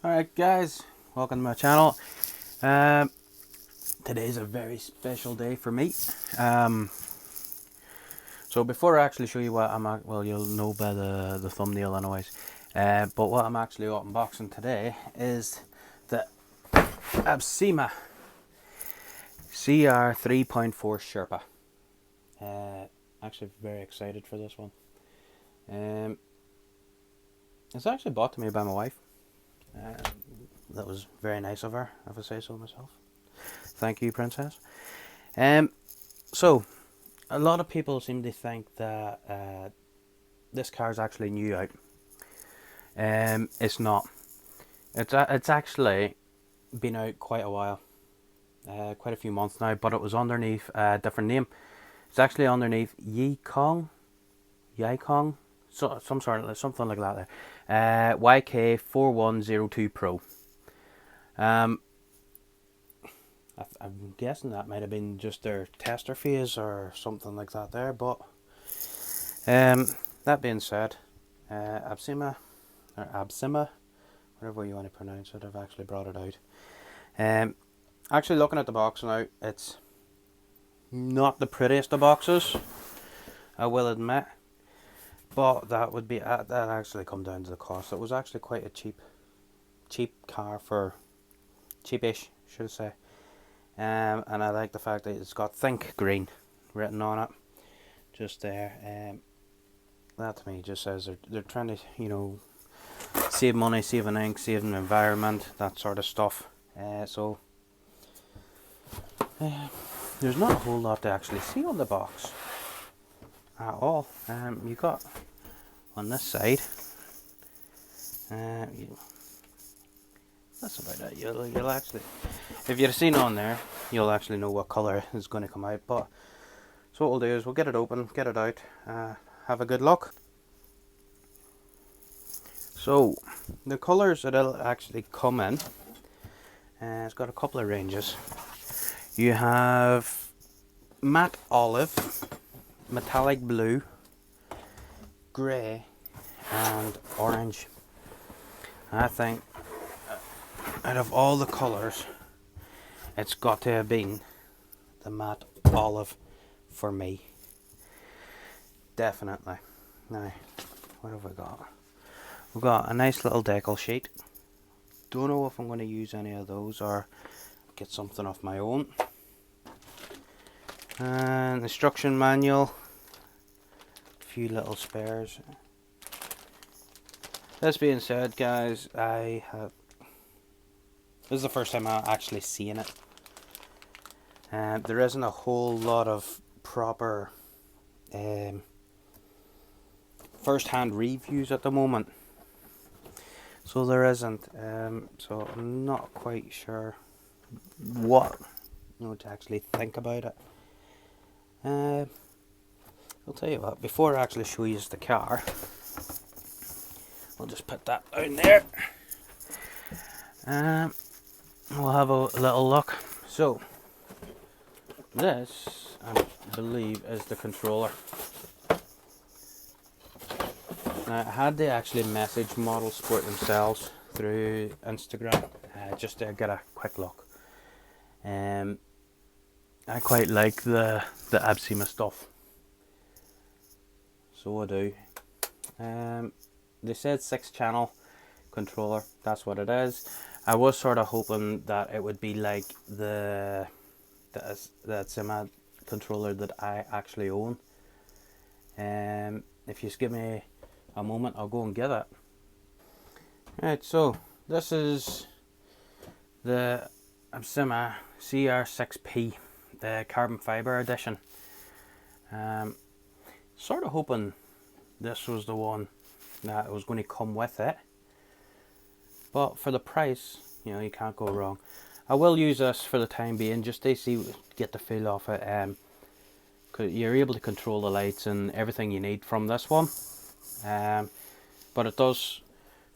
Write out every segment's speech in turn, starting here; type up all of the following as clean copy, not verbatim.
Alright guys, welcome to my channel. Today's a very special day for me. So before I actually show you what I'm at, well, you'll know by the thumbnail anyways. But what I'm actually unboxing today is the Absima CR3.4 SHERPA. Actually very excited for this one. It's actually bought to me by my wife. That was very nice of her, if I say so myself. Thank you, princess. So a lot of people seem to think that this car is actually new out. It's not. It's actually been out quite a while, quite a few months now. But it was underneath a different name. It's actually underneath YIKOng, so something like that. There, YK4102 Pro. I'm guessing that might have been just their tester phase or something like that there. But that being said, Absima, whatever you want to pronounce it, I've actually brought it out. Actually looking at the box now, it's not the prettiest of boxes, I will admit. But that would be that actually come down to the cost. It was actually quite a cheap car for cheapish, should I say. And I like the fact that it's got Think Green written on it, just there. That to me just says they're trying to, you know, save money, saving ink, saving the environment, that sort of stuff. So there's not a whole lot to actually see on the box at all. You got on this side. That's about it. You'll actually, if you've seen on there, you'll actually know what colour is going to come out. But so what we'll do is we'll get it open, get it out, have a good look. So the colours that it'll actually come in, it's got a couple of ranges. You have matte olive, metallic blue, grey and orange. I think out of all the colours, it's got to have been the matte olive for me. Definitely. Now, what have we got? We've got a nice little decal sheet. Don't know if I'm going to use any of those or get something off my own. And instruction manual. A few little spares. This being said, guys, this is the first time I'm actually seeing it. There isn't a whole lot of proper first-hand reviews at the moment, so there isn't. So I'm not quite sure what to actually think about it. I'll tell you what. Before I actually show you the car, we'll just put that down there. We'll have a little look. So this, I believe, is the controller. Now, I had to actually message Model Sport themselves through Instagram just to get a quick look. I quite like the Absima stuff, so I do. They said 6-channel controller, that's what it is. I was sort of hoping that it would be like the Absima controller that I actually own. If you just give me a moment, I'll go and get it. Right, so this is the Absima CR6P, the carbon fiber edition. Sort of hoping this was the one that was going to come with it, but for the price, you can't go wrong. I will use this for the time being, just to get the feel of it. You're able to control the lights and everything you need from this one. But it does,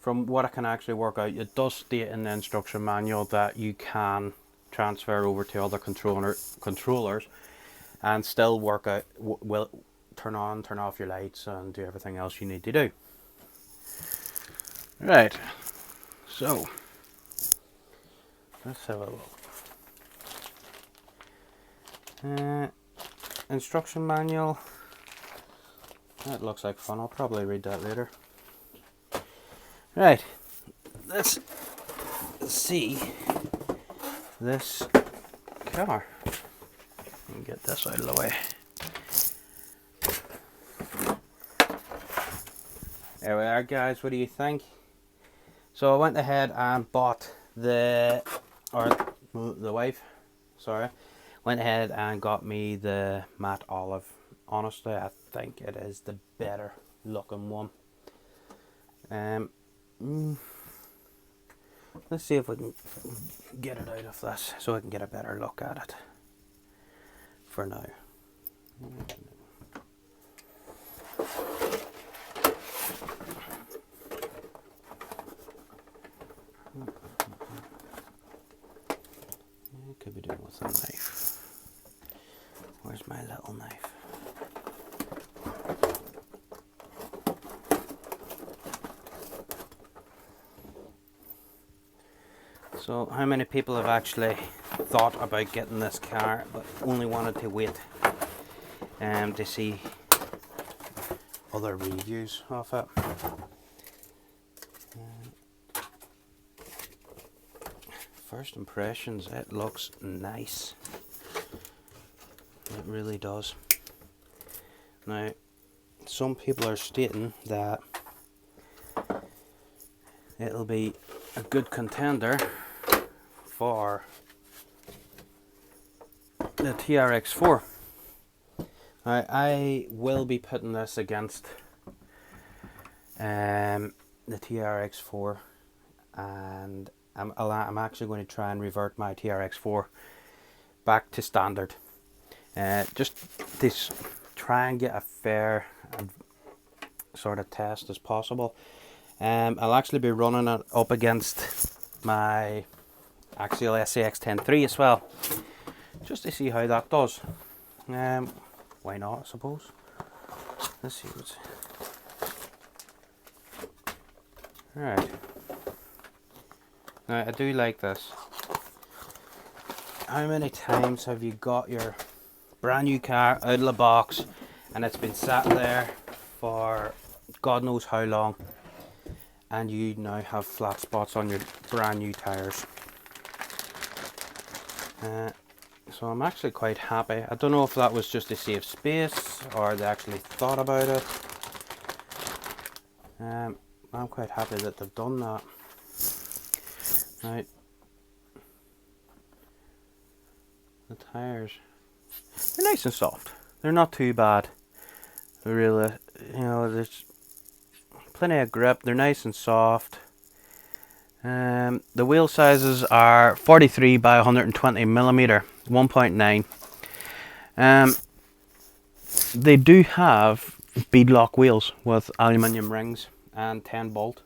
from what I can actually work out, it does state in the instruction manual that you can transfer over to other controllers and still work out, will turn on, turn off your lights and do everything else you need to do. Right, so Let's have a look. Instruction manual. That looks like fun. I'll probably read that later. Right, let's see this car. Let me get this out of the way. There we are, guys. What do you think? So I went ahead and bought the wife, sorry, went ahead and got me the matte olive. Honestly, I think it is the better looking one. Let's see if we can get it out of this so I can get a better look at it for now. I could be doing with a knife. Where's my little knife? So how many people have actually thought about getting this car but only wanted to wait to see other reviews of it? First impressions, it looks nice. It really does. Now, some people are stating that it'll be a good contender for the TRX4. Now, I will be putting this against the TRX4, and I'm actually going to try and revert my TRX4 back to standard, just to try and get a fair sort of test as possible. I'll actually be running it up against my Axial SAX-10-3 as well, just to see how that does. Why not, I suppose. Let's see what's... Right. Now, I do like this. How many times have you got your brand new car out of the box and it's been sat there for God knows how long, and you now have flat spots on your brand new tires? So I'm actually quite happy. I don't know if that was just to save space or they actually thought about it. I'm quite happy that they've done that. Right. The tires, they're nice and soft. They're not too bad. They're really, you know, there's plenty of grip. They're nice and soft. The wheel sizes are 43 by 120 millimeter, 1.9. They do have beadlock wheels with aluminium rings and 10 bolt.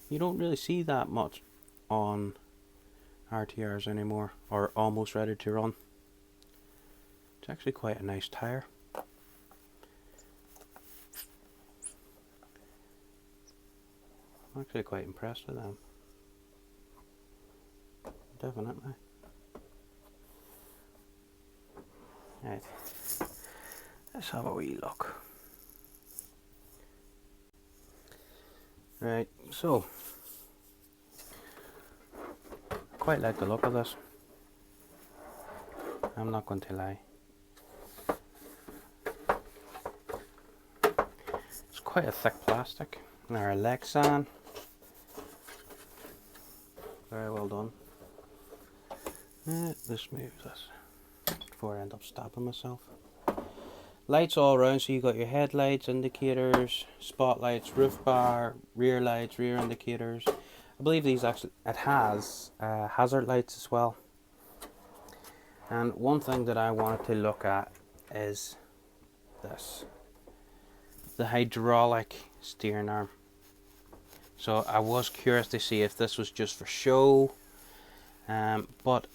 You don't really see that much on RTRs anymore, or almost ready to run. It's actually quite a nice tire. I'm actually quite impressed with them. Definitely. Right. Let's have a wee look. Right, so quite like the look of this. I'm not going to lie. It's quite a thick plastic. Now, a Lexan. Very well done. Let's move this before I end up stabbing myself. Lights all around, so you got your headlights, indicators, spotlights, roof bar, rear lights, rear indicators. I believe these actually, it has hazard lights as well. And one thing that I wanted to look at is this, the hydraulic steering arm. So I was curious to see if this was just for show, but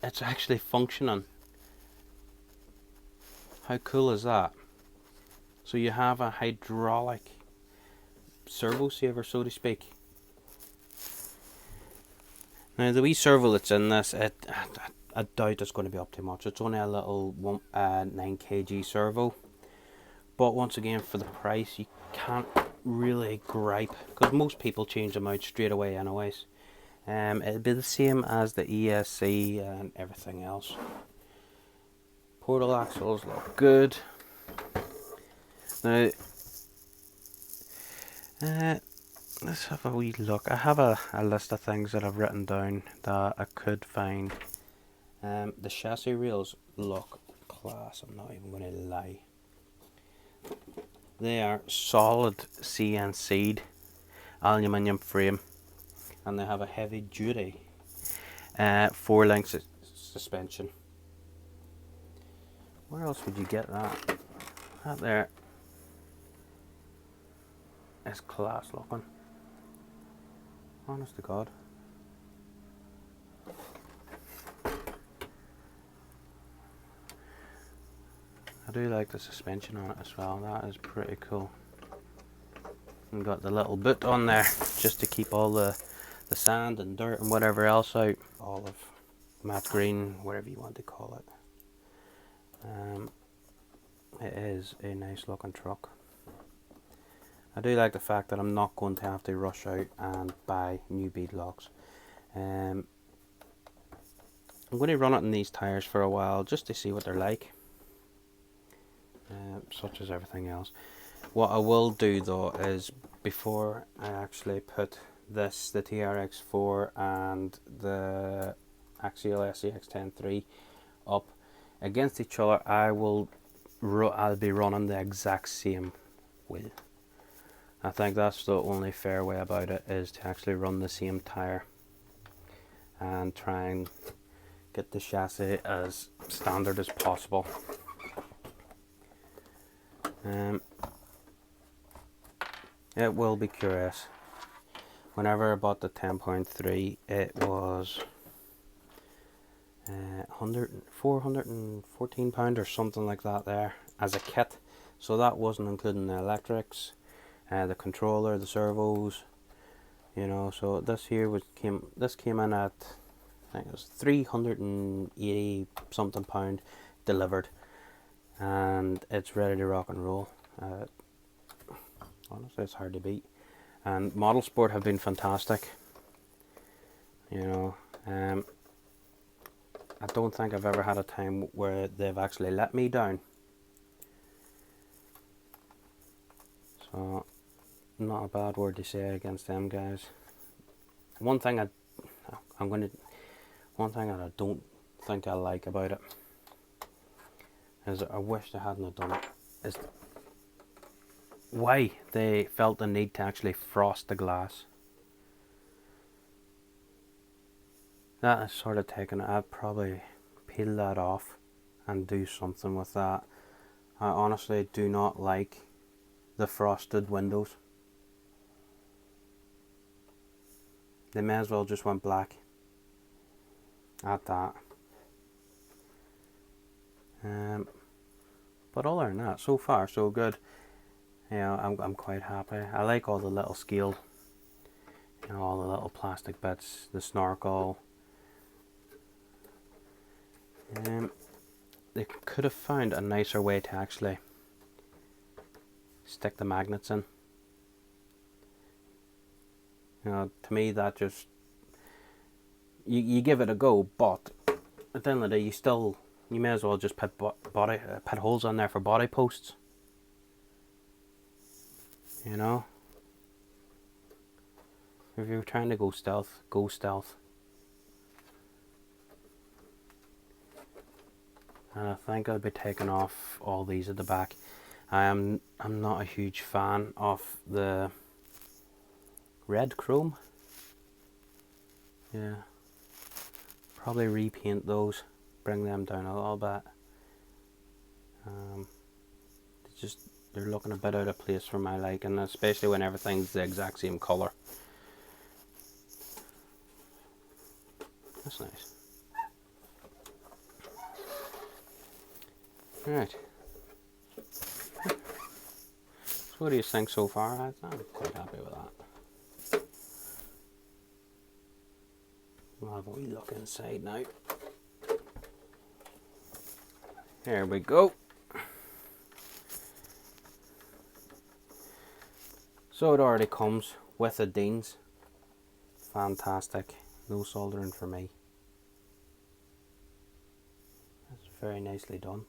it's actually functioning. How cool is that? So you have a hydraulic servo saver, so to speak. Now the wee servo that's in this, I doubt it's going to be up too much. It's only a little 9 kg servo, but once again, for the price, you can't really gripe, because most people change them out straight away anyways. It'll be the same as the ESC and everything else. Portal axles look good. Now, let's have a wee look. I have a list of things that I've written down that I could find. The chassis rails look class, I'm not even going to lie. They are solid CNC'd aluminium frame, and they have a heavy duty 4-link suspension. Where else would you get that? That there is class looking. Honest to God. I do like the suspension on it as well. That is pretty cool. And got the little boot on there just to keep all the sand and dirt and whatever else out. Olive, matte green, whatever you want to call it. It is a nice looking truck. I do like the fact that I'm not going to have to rush out and buy new bead locks. I'm going to run it in these tyres for a while just to see what they're like, such as everything else. What I will do though is, before I actually put this, the TRX4 and the Axial SCX-10.3 up against each other, I'll be running the exact same wheel. I think that's the only fair way about it, is to actually run the same tyre and try and get the chassis as standard as possible. It will be curious. Whenever I bought the 10.3, it was £414 or something like that there as a kit. So that wasn't including the electrics, the controller, the servos, you know. So this here came in at, I think it was £380 something delivered, and it's ready to rock and roll. Honestly, it's hard to beat. And Model Sport have been fantastic, you know. I don't think I've ever had a time where they've actually let me down. So, not a bad word to say against them guys. One thing that I don't think I like about it is, I wish they hadn't have done it, is why they felt the need to actually frost the glass. That is sort of taken. I'd probably peel that off and do something with that. I honestly do not like the frosted windows. They may as well just went black at that. But other than that, so far so good. You know, I'm quite happy. I like all the little scale, you know, all the little plastic bits, the snorkel. They could have found a nicer way to actually stick the magnets in. You know, to me that just, you give it a go, but at the end of the day, you may as well just put holes on there for body posts. You know, if you're trying to go stealth, go stealth. And I think I'll be taking off all these at the back. I'm not a huge fan of the red chrome. Yeah, probably repaint those, bring them down a little bit. They're looking a bit out of place for my liking, especially when everything's the exact same colour. That's nice. Right. So what do you think so far? I'm quite happy with that. We'll have a wee look inside now. There we go. So it already comes with the Deans. Fantastic. No soldering for me. That's very nicely done.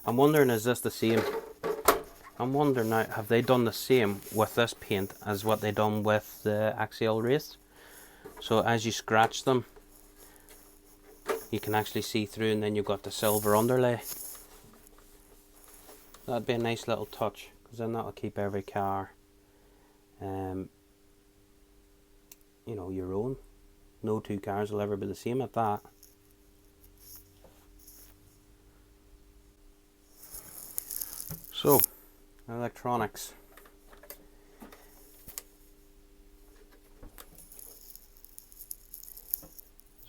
I'm wondering, is this the same? I'm wondering now, have they done the same with this paint as what they done with the axial wraiths? So as you scratch them, you can actually see through, and then you've got the silver underlay. That'd be a nice little touch, because then that'll keep every car, you know, your own. No two cars will ever be the same at that. So, electronics.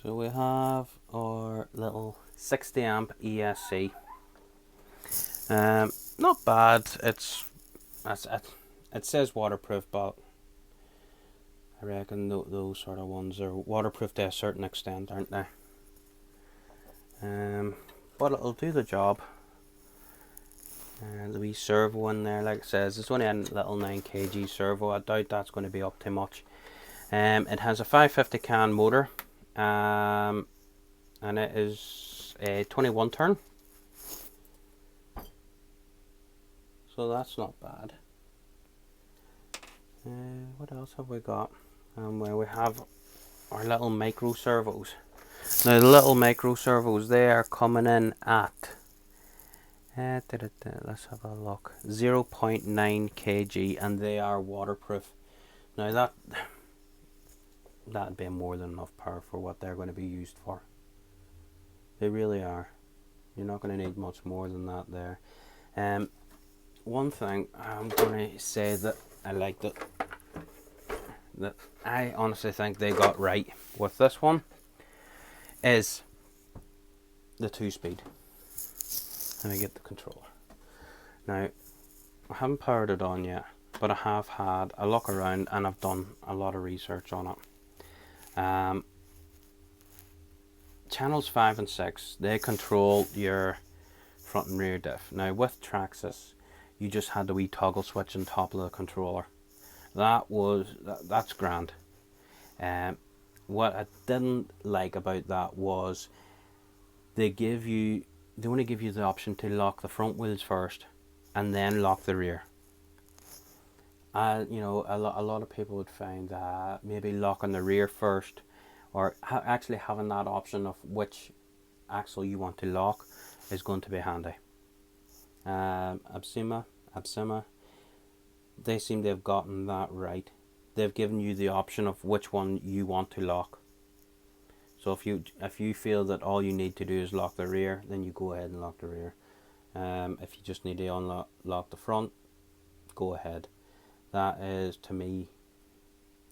So we have our little 60 amp ESC. Not bad. It says waterproof, but I reckon those sort of ones are waterproof to a certain extent, aren't they? But it'll do the job. The wee servo in there, like it says, it's only a little 9 kg servo. I doubt that's going to be up too much. It has a 550 can motor, and it is a 21 turn. So that's not bad. What else have we got? Well, we have our little micro servos. Now the little micro servos, they are coming in at let's have a look, 0.9 kg, and they are waterproof. Now that'd be more than enough power for what they're going to be used for. They really are. You're not going to need much more than that there. One thing I'm going to say that I like that I honestly think they got right with this one is the 2-speed. Let me get the controller. Now, I haven't powered it on yet, but I have had a look around and I've done a lot of research on it. Channels 5 and 6, they control your front and rear diff. Now with Traxxas, you just had the wee toggle switch on top of the controller. That's grand. What I didn't like about that was they only give you the option to lock the front wheels first and then lock the rear. You know, a lot of people would find that maybe locking the rear first, or actually having that option of which axle you want to lock, is going to be handy. Absima, they seem to have gotten that right. They've given you the option of which one you want to lock. So if you feel that all you need to do is lock the rear, then you go ahead and lock the rear. If you just need to unlock the front, go ahead. That is, to me,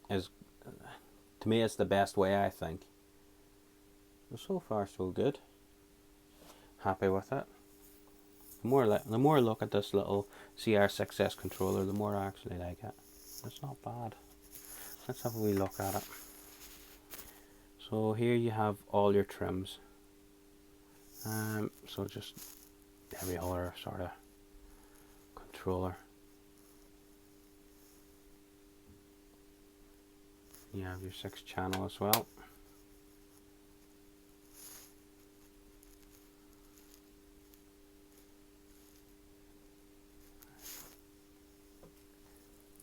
it's the best way, I think. So far so good. Happy with it. The more I look at this little CR6S controller, the more I actually like it. It's not bad. Let's have a wee look at it. So here you have all your trims. So just every other sort of controller. You have your 6 channel as well.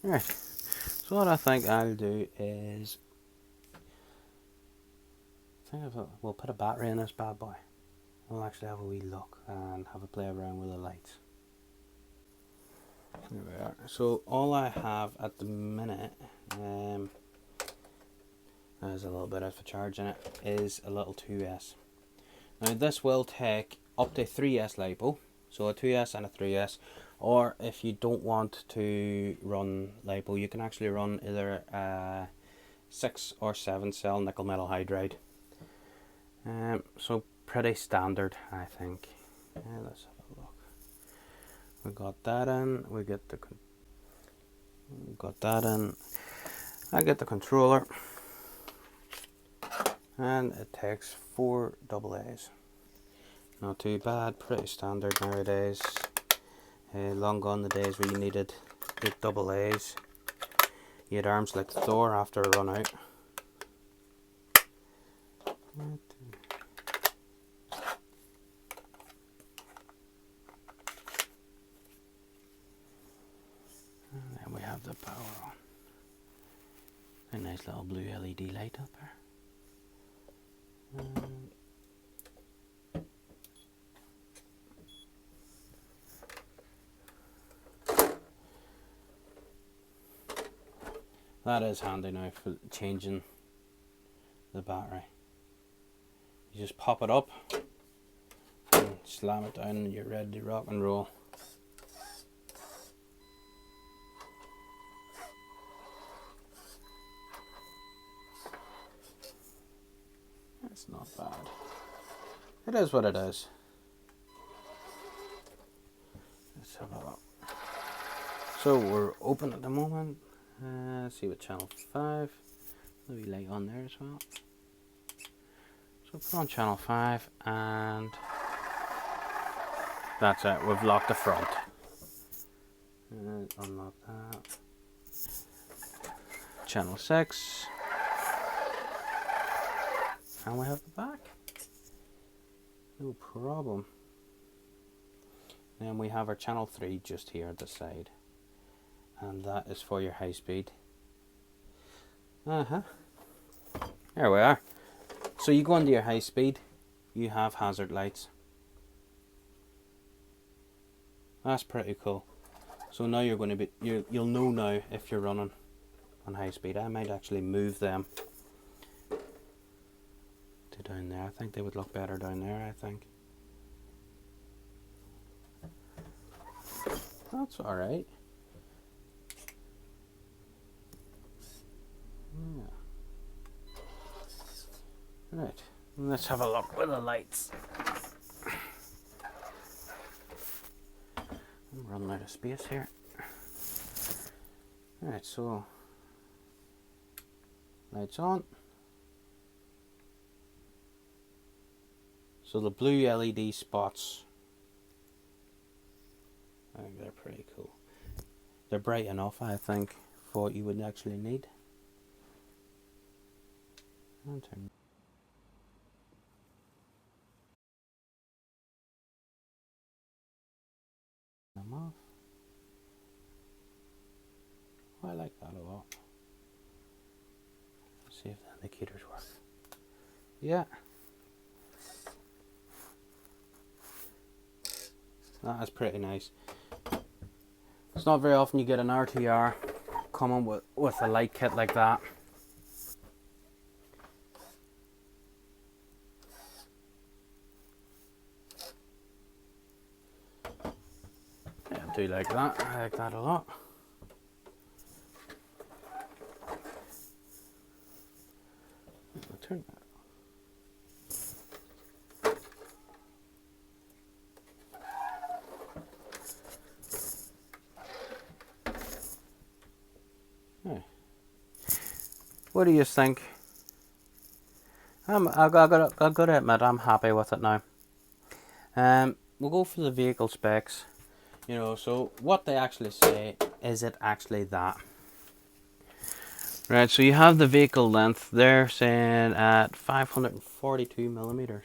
Right, so what I think I'll do is, we'll put a battery in this bad boy. We'll actually have a wee look and have a play around with the lights. There we are. So all I have at the minute, there's a little bit of a charge in it, is a little 2S. Now this will take up to 3S LiPo, so a 2S and a 3S. Or if you don't want to run LiPo, you can actually run either a 6 or 7 cell nickel metal hydride. So pretty standard, I think. Let's have a look. We got that in. We got that in. I get the controller. and it takes 4 AA's. Not too bad, pretty standard nowadays. Long gone the days where you needed 8 AA's. You had arms like Thor after a run out. And then we have the power on. A nice little blue LED light up there. That is handy now for changing the battery. You just pop it up and slam it down and you're ready to rock and roll. That's not bad. It is what it is. Let's have a look. So we're open at the moment. Let's see what channel 5. There'll be light on there as well. So put on channel 5 and that's it. We've locked the front. Unlock that. Channel 6. And we have the back. No problem. Then we have our channel 3 just here at the side. And that is for your high speed. There we are. So you go into your high speed, you have hazard lights. That's pretty cool. So now you're going to be, you'll know now if you're running on high speed. I might actually move them to down there. I think they would look better down there, I think. That's alright. Yeah. Right, let's have a look with the lights. I'm running out of space here. Right, so lights on. So the blue LED spots, I think they're pretty cool. They're bright enough, I think, for what you would actually need. I'll turn them off. I like that a lot. Let's see if the indicators work. Yeah. That is pretty nice. It's not very often you get an RTR coming with a light kit like that. Yeah, I do like that. I like that a lot. I'll turn that. What do you think? I've got to admit, I'm happy with it now. We'll go for the vehicle specs. You know, so what they actually say, is it actually that? Right, so you have the vehicle length. They're saying at 542 millimeters.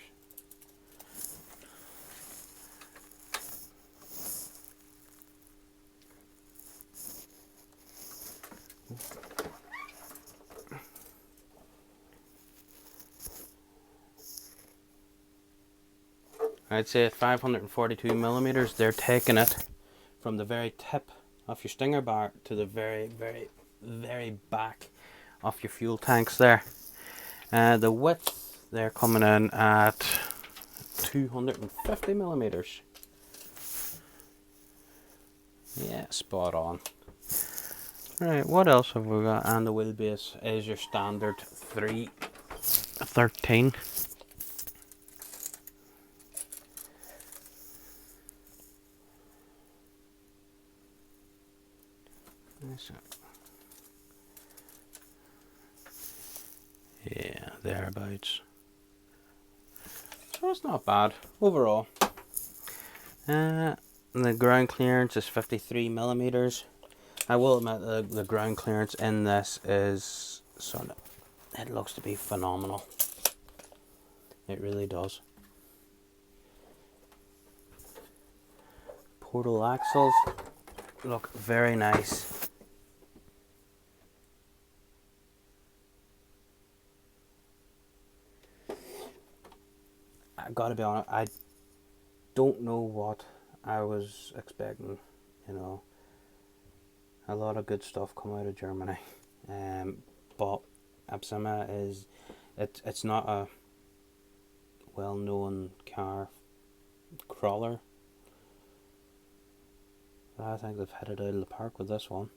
I'd say at 542 millimeters, they're taking it from the very tip of your stinger bar to the very, very, very back of your fuel tanks there. The width, they're coming in at 250 millimeters. Yeah, spot on. Right, what else have we got? And the wheelbase is your standard 313. Yeah, thereabouts. So it's not bad overall. The ground clearance is 53 millimeters. I will admit the ground clearance in this is it looks to be phenomenal. It really does. Portal axles look very nice. I gotta be honest, I don't know what I was expecting, you know. A lot of good stuff come out of Germany. But Absima it's not a well-known car crawler. I think they've hit it out of the park with this one.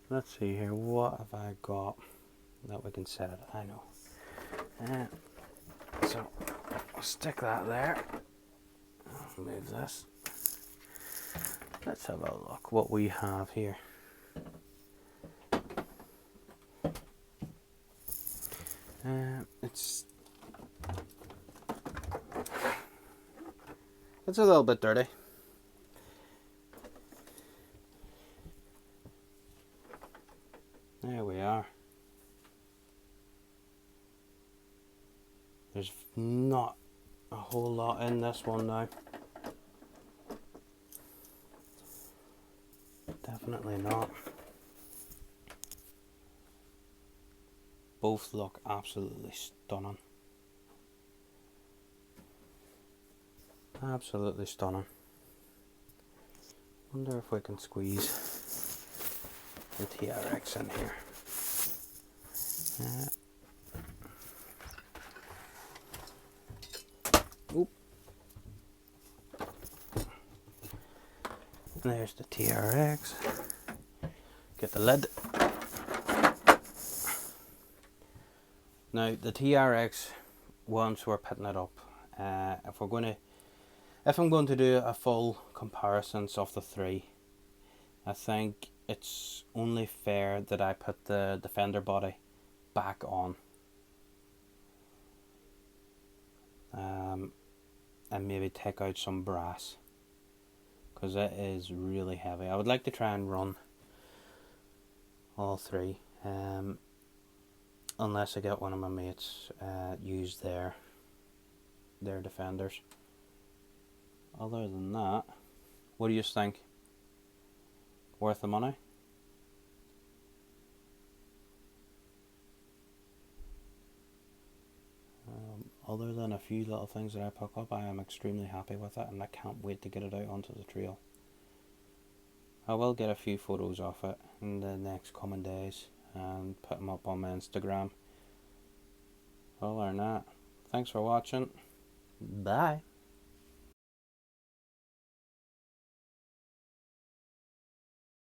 Let's see here, what have I got that we can set it? I know. So I'll stick that there. I'll move this. Let's have a look what we have here. It's a little bit dirty. There we are. There's not a whole lot in this one now. Definitely not. Both look absolutely stunning. Absolutely stunning. Wonder if we can squeeze the TRX in here. Oop. There's the TRX. Get the lid. Now the TRX, once we're putting it up, if I'm going to do a full comparison of the three, I think it's only fair that I put the fender body back on. And maybe take out some brass, because it is really heavy. I would like to try and run all three, unless I get one of my mates use their defenders. Other than that, what do you think? Worth the money? Other than a few little things that I pick up, I am extremely happy with it, and I can't wait to get it out onto the trail. I will get a few photos of it in the next coming days and put them up on my Instagram. Other than that, thanks for watching. Bye.